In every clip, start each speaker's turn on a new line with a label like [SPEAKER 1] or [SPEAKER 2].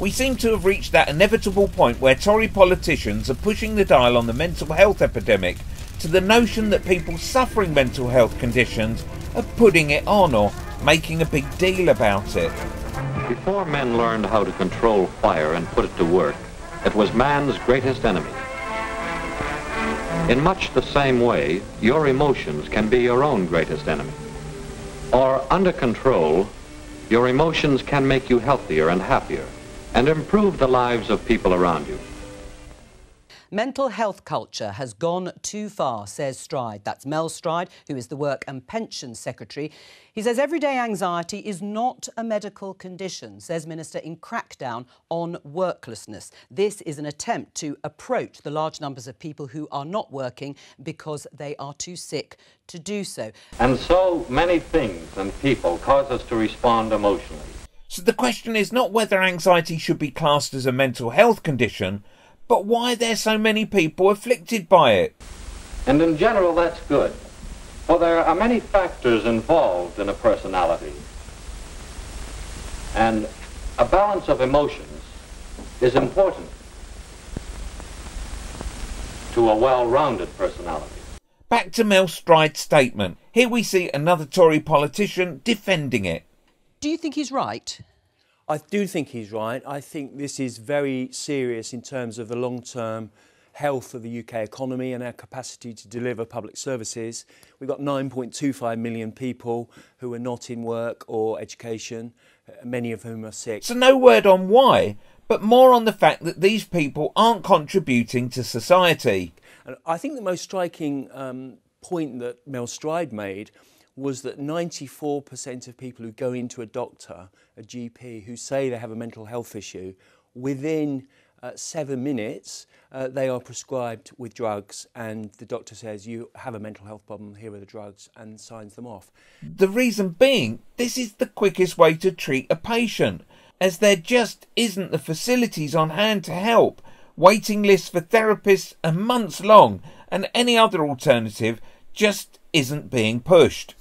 [SPEAKER 1] We seem to have reached that inevitable point where Tory politicians are pushing the dial on the mental health epidemic to the notion that people suffering mental health conditions are putting it on or making a big deal about it.
[SPEAKER 2] Before men learned how to control fire and put it to work, it was man's greatest enemy. In much the same way, your emotions can be your own greatest enemy. Or, under control, your emotions can make you healthier and happier and improve the lives of people around you.
[SPEAKER 3] Mental health culture has gone too far, says Stride. That's Mel Stride, who is the Work and Pensions Secretary. He says everyday anxiety is not a medical condition, says Minister in crackdown on worklessness. This is an attempt to approach the large numbers of people who are not working because they are too sick to do so.
[SPEAKER 2] And so many things and people cause us to respond emotionally.
[SPEAKER 1] So the question is not whether anxiety should be classed as a mental health condition, but why there's so many people afflicted by it.
[SPEAKER 2] And in general, that's good. For there are many factors involved in a personality. And a balance of emotions is important to a well-rounded personality.
[SPEAKER 1] Back to Mel Stride's statement. Here we see another Tory politician defending it.
[SPEAKER 3] Do you think he's right?
[SPEAKER 4] I do think he's right. I think this is very serious in terms of the long-term health of the UK economy and our capacity to deliver public services. We've got 9.25 million people who are not in work or education, many of whom are sick.
[SPEAKER 1] So no word on why, but more on the fact that these people aren't contributing to society.
[SPEAKER 4] And I think the most striking point that Mel Stride made was that 94% of people who go into a doctor, a GP, who say they have a mental health issue, within 7 minutes they are prescribed with drugs and the doctor says, you have a mental health problem, here are the drugs, and signs them off.
[SPEAKER 1] The reason being, this is the quickest way to treat a patient, as there just isn't the facilities on hand to help. Waiting lists for therapists are months long, and any other alternative just isn't being pushed.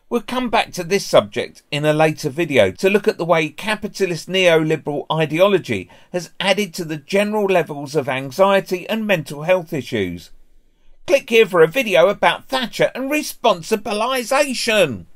[SPEAKER 1] We'll come back to this subject in a later video to look at the way capitalist neoliberal ideology has added to the general levels of anxiety and mental health issues. Click here for a video about Thatcher and responsibilisation.